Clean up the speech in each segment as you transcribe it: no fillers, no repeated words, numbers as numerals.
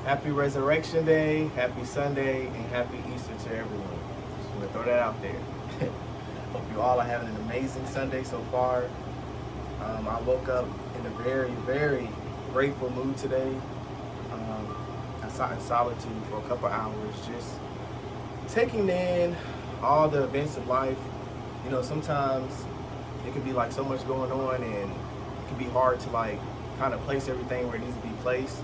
Happy Resurrection Day, happy Sunday, and happy Easter to everyone. Just want to throw that out there. Hope you all are having an amazing Sunday so far. I woke up in a very, very grateful mood today. I sat in solitude for a couple hours, just taking in all the events of life. You know, sometimes it can be like so much going on, and it can be hard to like kind of place everything where it needs to be placed.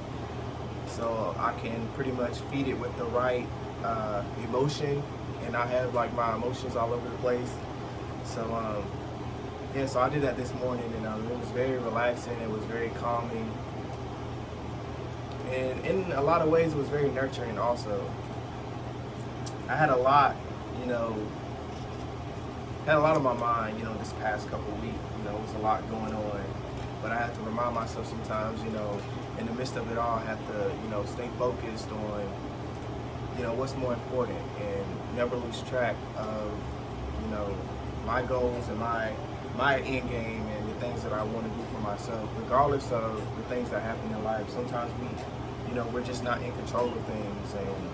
So I can pretty much feed it with the right emotion, and I have like my emotions all over the place. So yeah, so I did that this morning, and it was very relaxing. It was very calming, and in a lot of ways, it was very nurturing. Also, I had a lot, you know, had a lot on my mind, you know, this past couple of weeks. You know, it was a lot going on, but I had to remind myself sometimes, you know, in the midst of it all, I have to, you know, stay focused on, you know, what's more important, and never lose track of, you know, my goals and my end game and the things that I want to do for myself, regardless of the things that happen in life. Sometimes you know, we're just not in control of things, and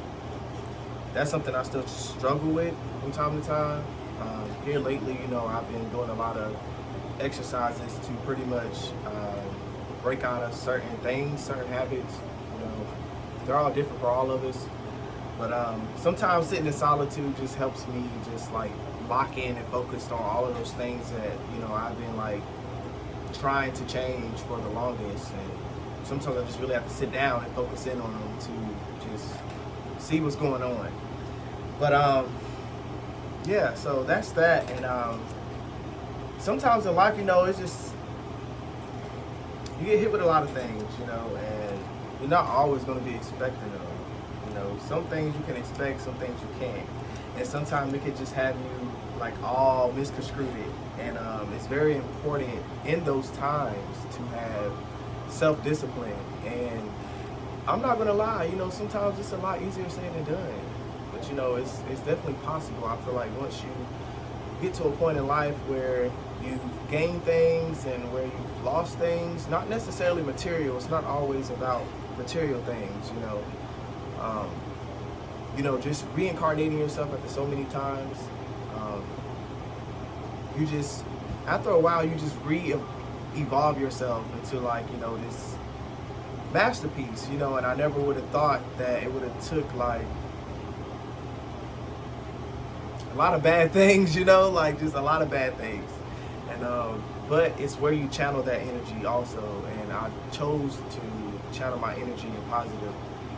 that's something I still struggle with from time to time. Here lately, you know, I've been doing a lot of exercises to pretty much break out of certain things, certain habits. You know, they're all different for all of us. But sometimes sitting in solitude just helps me just like lock in and focus on all of those things that, you know, I've been like trying to change for the longest. And sometimes I just really have to sit down and focus in on them to just see what's going on. But yeah, so that's that. And sometimes in life, you know, it's just, you get hit with a lot of things, you know, and you're not always going to be expecting them. You know, some things you can expect, some things you can't. And sometimes it could just have you like all misconstrued. And it's very important in those times to have self-discipline. And I'm not going to lie, you know, sometimes it's a lot easier said than done. But, you know, it's definitely possible. I feel like once you get to a point in life where you gain things and where you've lost things, not necessarily material, it's not always about material things, you know, just reincarnating yourself after so many times, you just, after a while, you just evolve yourself into like, you know, this masterpiece, you know. And I never would have thought that it would have took like a lot of bad things, you know, like just a lot of bad things. And but it's where you channel that energy also, and I chose to channel my energy in positive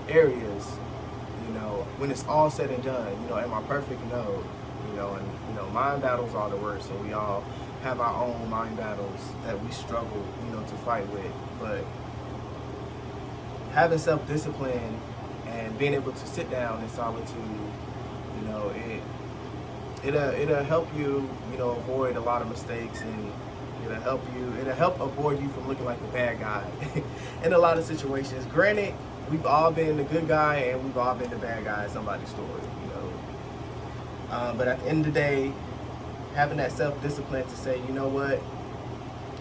areas, you know, when it's all said and done. You know, am I perfect? No. You know, and you know, mind battles are the worst, so we all have our own mind battles that we struggle, you know, to fight with. But having self-discipline and being able to sit down in solitude, you know, it'll help you, you know, avoid a lot of mistakes, and it'll help avoid you from looking like the bad guy in a lot of situations. Granted, we've all been the good guy and we've all been the bad guy in somebody's story, you know. But at the end of the day, having that self-discipline to say, you know what,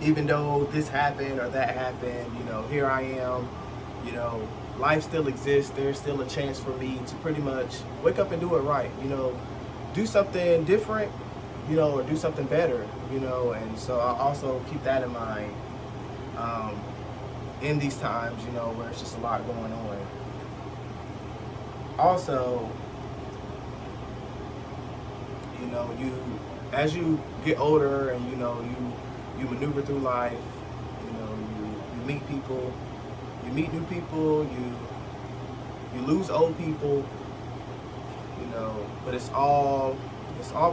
even though this happened or that happened, you know, here I am, you know, life still exists. There's still a chance for me to pretty much wake up and do it right, you know, do something different, you know, or do something better, you know. And so I also keep that in mind in these times, you know, where it's just a lot going on. Also, you know, as you get older and, you know, you maneuver through life, you know, you meet people, you meet new people, you lose old people, you know, but it's all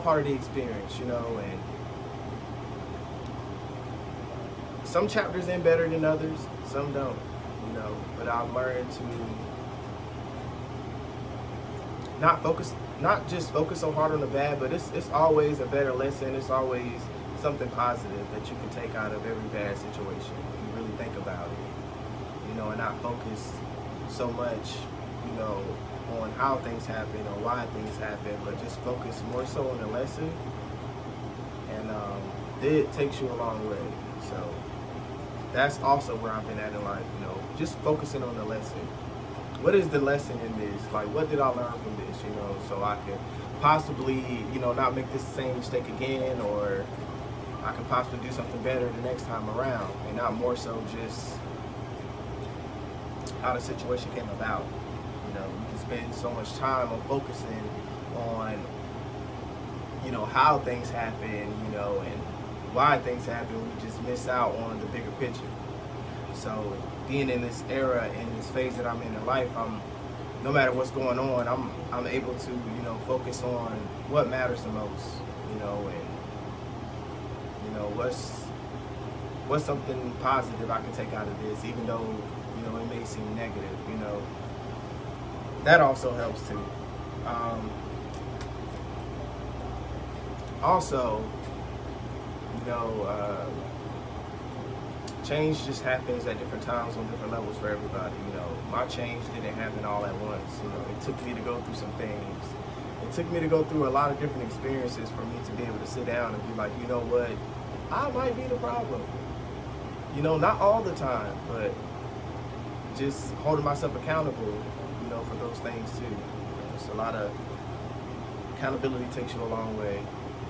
part of the experience, you know. And some chapters end better than others, some don't, you know. But I've learned to not just focus so hard on the bad, but it's always a better lesson. It's always something positive that you can take out of every bad situation if you really think about it, you know, and not focus so much, you know, on how things happen or why things happen, but just focus more so on the lesson, and it takes you a long way. So that's also where I've been at in life, you know, just focusing on the lesson. what is the lesson in this? Like, what did I learn from this? You know, so I can possibly, you know, not make this same mistake again, or I can possibly do something better the next time around, and not more so just how the situation came about. You know, we can spend so much time on focusing on, you know, how things happen, you know, and why things happen. We just miss out on the bigger picture. So being in this era, in this phase that I'm in life, no matter what's going on, I'm able to, you know, focus on what matters the most, you know, and you know what's something positive I can take out of this, even though, you know, it may seem negative, you know. That also helps too. Also, you know, change just happens at different times on different levels for everybody. You know, my change didn't happen all at once. You know, it took me to go through some things. It took me to go through a lot of different experiences for me to be able to sit down and be like, you know what, I might be the problem. You know, not all the time, but just holding myself accountable, you know, for those things too. You know, it's a lot of accountability takes you a long way.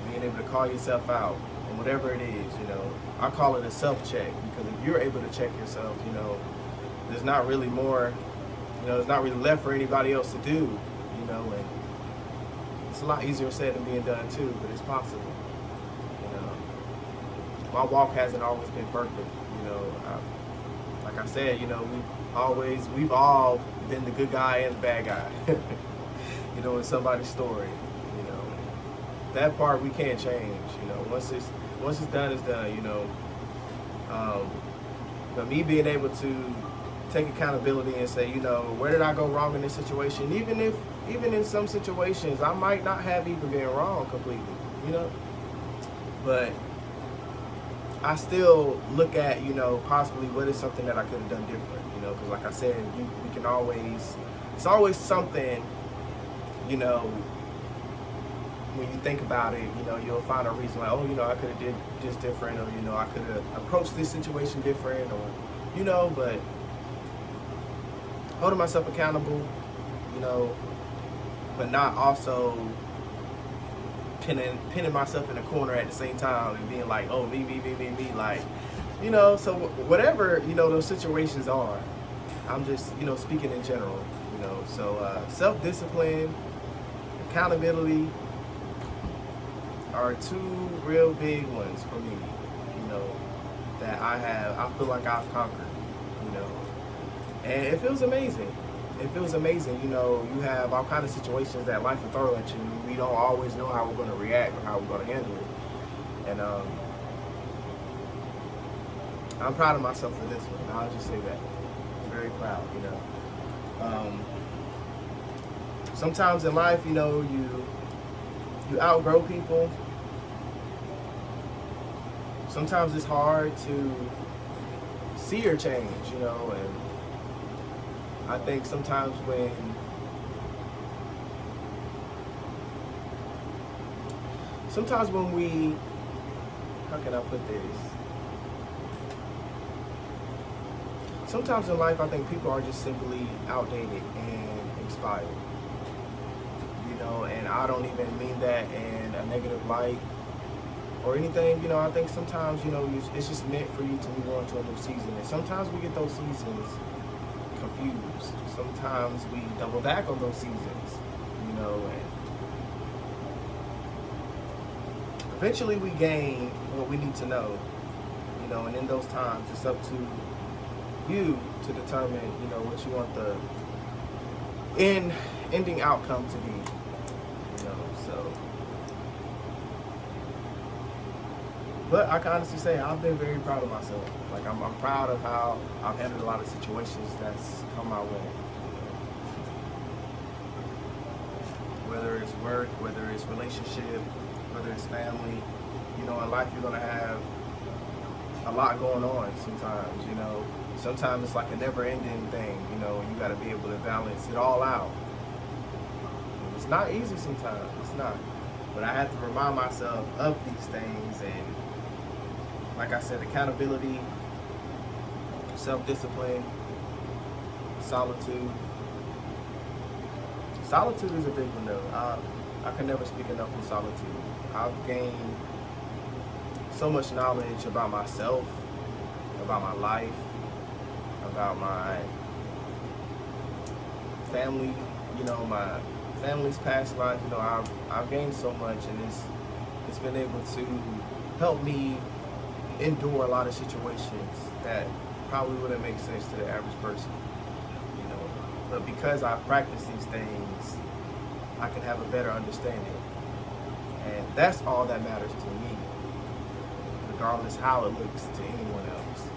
Being able to call yourself out on whatever it is, you know. I call it a self-check, because if you're able to check yourself, you know, there's not really more, you know, there's not really left for anybody else to do, you know, and it's a lot easier said than being done too, but it's possible, you know. My walk hasn't always been perfect, you know. Like I said, you know, we've all been the good guy and the bad guy, you know, in somebody's story, you know. That part we can't change, you know. Once it's done, it's done, you know. But me being able to take accountability and say, you know, where did I go wrong in this situation? Even in some situations, I might not have even been wrong completely, you know. But I still look at, you know, possibly what is something that I could have done different, you know, because like I said, we can always, it's always something, you know, when you think about it, you know, you'll find a reason like, oh, you know, I could have did this different, or, you know, I could have approached this situation different, or, you know, but holding myself accountable, you know, but not also pinning myself in a corner at the same time and being like, oh, me, like, you know. So whatever, you know, those situations are, I'm just, you know, speaking in general, you know. So self-discipline, accountability are two real big ones for me, you know, that I feel like I've conquered, you know, and it feels amazing. It feels amazing, you know. You have all kinds of situations that life will throw at you. We don't always know how we're going to react or how we're going to handle it. And I'm proud of myself for this one. I'll just say that. I'm very proud, you know. Sometimes in life, you know, you outgrow people. Sometimes it's hard to see your change, you know, and I think sometimes when we, how can I put this? Sometimes in life, I think people are just simply outdated and expired, you know, and I don't even mean that in a negative light or anything, you know. I think sometimes, you know, it's just meant for you to move on to a new season, and sometimes we get those seasons confused. Sometimes we double back on those seasons, you know, and eventually we gain what we need to know, you know, and in those times it's up to you to determine, you know, what you want the ending outcome to be, you know. So, but I can honestly say I've been very proud of myself. Like, I'm proud of how I've handled a lot of situations that's come my way. Whether it's work, whether it's relationship, whether it's family, you know, in life you're gonna have a lot going on sometimes, you know. Sometimes it's like a never-ending thing, you know. You gotta be able to balance it all out. It's not easy sometimes, it's not. But I have to remind myself of these things, and like I said, accountability, self-discipline, solitude, solitude is a big one though. I can never speak enough in solitude. I've gained so much knowledge about myself, about my life, about my family, my family's past life. I've gained so much, and it's been able to help me endure a lot of situations that probably wouldn't make sense to the average person. But because I practice these things, I can have a better understanding. And that's all that matters to me, regardless how it looks to anyone else.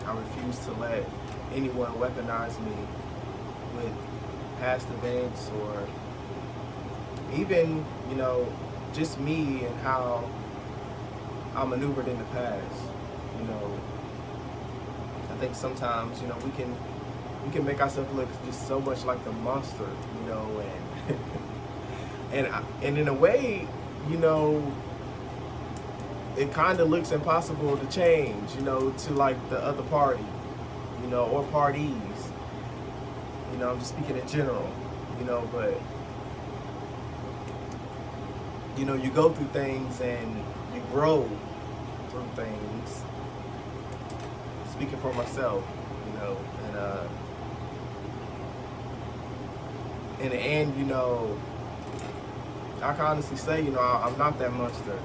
I refuse to let anyone weaponize me with past events or even, just me and how I maneuvered in the past. I think sometimes, we can make ourselves look just so much like the monster, and in a way, it kind of looks impossible to change, to like the other party, or parties. I'm just speaking in general, but you go through things and you grow through things. Speaking for myself, and in the end, I can honestly say, I'm not that monster.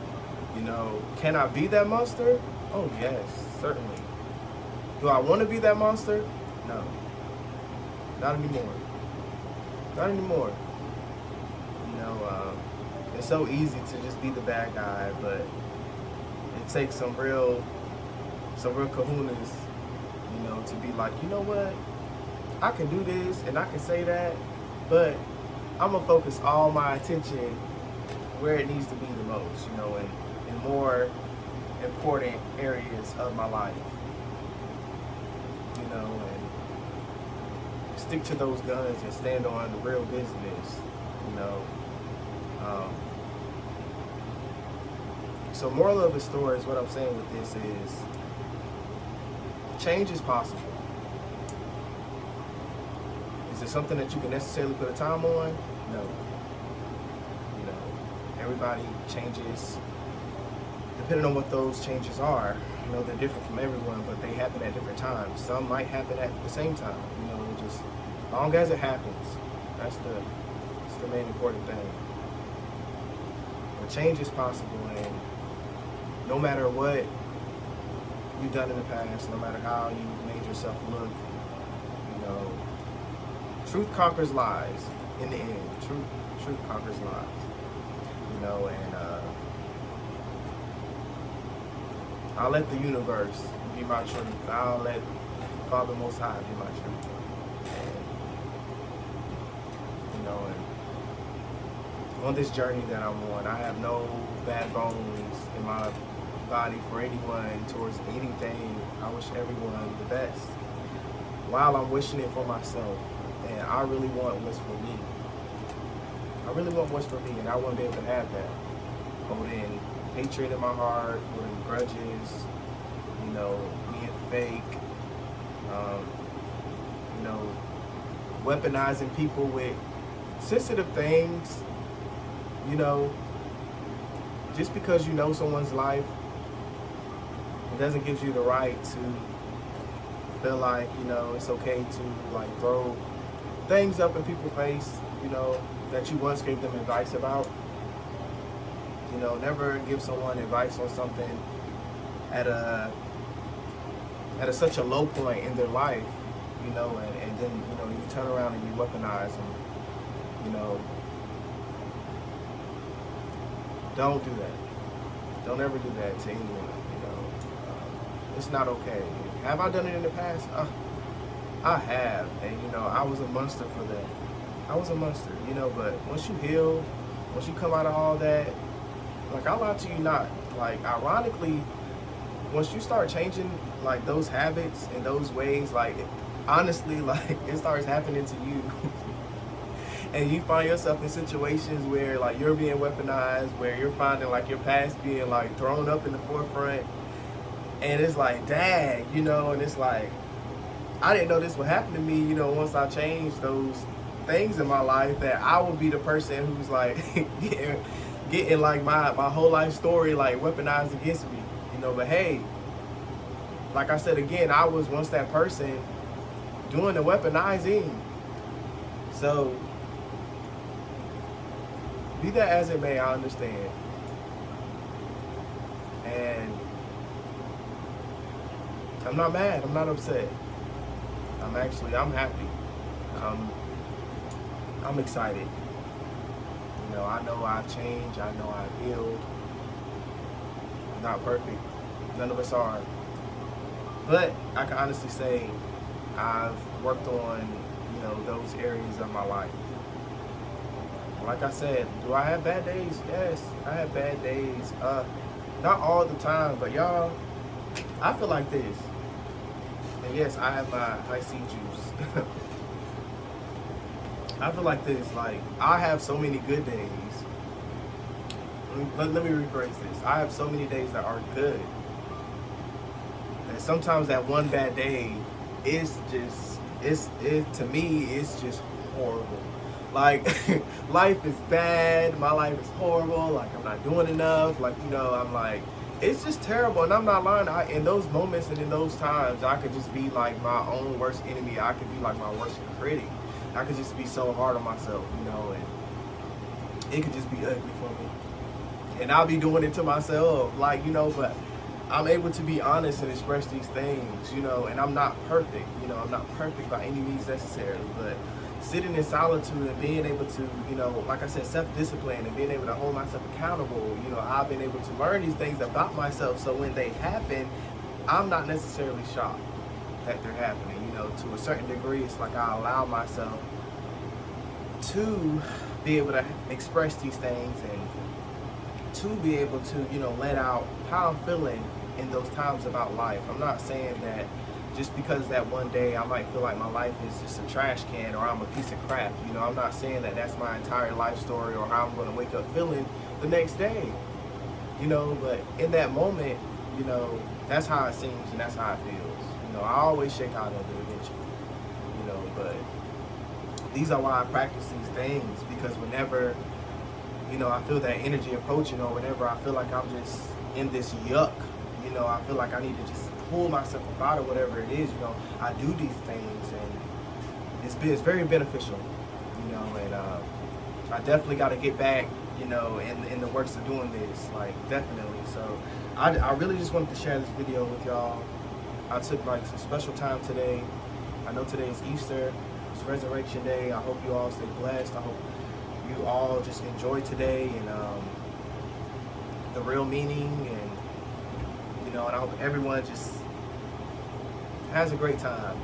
Can I be that monster? Oh yes, certainly. Do I want to be that monster? No, not anymore. Not anymore. It's so easy to just be the bad guy, but it takes some real kahunas, to be like, you know what? I can do this and I can say that, but I'm gonna focus all my attention where it needs to be the most, in more important areas of my life, and stick to those guns and stand on the real business, So moral of the story is what I'm saying with this is change is possible. Is it something that you can necessarily put a time on? No. Everybody changes depending on what those changes are. They're different from everyone, but they happen at different times. Some might happen at the same time. Just as long as it happens, that's the main important thing. But change is possible, and no matter what you've done in the past, no matter how you made yourself look, truth conquers lies in the end. Truth conquers lies. And I'll let the universe be my truth. I'll let Father Most High be my truth. And on this journey that I'm on, I have no bad bones in my body for anyone towards anything. I wish everyone the best while I'm wishing it for myself. And I really want what's for me. I really want what's for me, and I want to be able to have that. Holding hatred in my heart, holding grudges, being fake, weaponizing people with sensitive things, just because you know someone's life, it doesn't give you the right to feel like, it's okay to like throw things up in people's face, that you once gave them advice about. Never give someone advice on something at such a low point in their life, and then, you turn around and you weaponize them, Don't do that. Don't ever do that to anyone, It's not okay. Have I done it in the past? I have, and, I was a monster for that. I was a monster, but once you heal, once you come out of all that, like, I lie to you not. Like, ironically, once you start changing, like, those habits and those ways, like, honestly, like, it starts happening to you. And you find yourself in situations where, like, you're being weaponized, where you're finding, like, your past being, like, thrown up in the forefront. And it's like, dang, and it's like, I didn't know this would happen to me, you know, once I changed those things in my life, that I would be the person who's like getting like my whole life story like weaponized against me, you know. But hey, like I said again, I was once that person doing the weaponizing. So be that as it may, I understand. And I'm not mad, I'm not upset. I'm happy. I'm excited. You know, I know I've changed, I know I've healed. I'm not perfect. None of us are. But I can honestly say I've worked on, you know, those areas of my life. Like I said, do I have bad days? Yes, I have bad days. Not all the time, but y'all, I feel like this. And yes, I have my high C juice. I feel like this. Like, I have so many good days. Let me rephrase this. I have so many days that are good. And sometimes that one bad day is just, to me, it's just horrible. Like, life is bad. My life is horrible. Like, I'm not doing enough. Like, you know, I'm like, it's just terrible. And I'm not lying. In those moments and in those times, I could just be like my own worst enemy. I could be like my worst critic. I could just be so hard on myself, you know, and it could just be ugly for me. And I'll be doing it to myself, like, you know, but I'm able to be honest and express these things, you know, and I'm not perfect, you know, I'm not perfect by any means necessary, but sitting in solitude and being able to, you know, like I said, self-discipline and being able to hold myself accountable, you know, I've been able to learn these things about myself, so when they happen, I'm not necessarily shocked that they're happening. You know, to a certain degree, it's like I allow myself to be able to express these things and to be able to, you know, let out how I'm feeling in those times about life. I'm not saying that just because that one day I might feel like my life is just a trash can or I'm a piece of crap. You know, I'm not saying that that's my entire life story or how I'm going to wake up feeling the next day. You know, but in that moment, you know, that's how it seems and that's how it feels. You know, I always shake out of it eventually, you know, but these are why I practice these things, because whenever, you know, I feel that energy approaching or whenever I feel like I'm just in this yuck, you know, I feel like I need to just pull myself up out of whatever it is, you know, I do these things and it's very beneficial, you know, and I definitely got to get back, you know, in the works of doing this, like, definitely. So I really just wanted to share this video with y'all. I took like some special time today. I know today is Easter, it's Resurrection Day. I hope you all stay blessed. I hope you all just enjoy today and the real meaning, and you know, and I hope everyone just has a great time.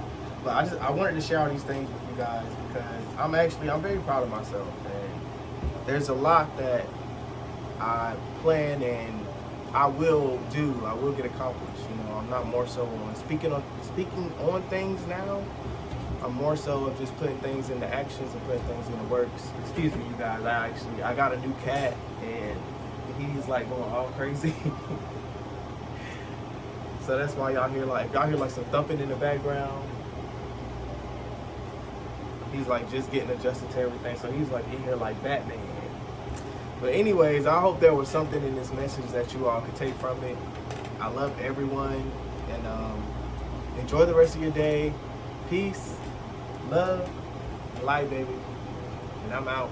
But I wanted to share all these things with you guys because I'm very proud of myself, and there's a lot that I plan and I will get accomplished. You know, I'm not more so on speaking on things now. I'm more so of just putting things into actions and putting things into works. Excuse me, you guys. I got a new cat and he's like going all crazy. So that's why y'all hear like some thumping in the background. He's like just getting adjusted to everything. So he's like in here like Batman. But anyways, I hope there was something in this message that you all could take from it. I love everyone, and enjoy the rest of your day. Peace, love, light, baby. And I'm out.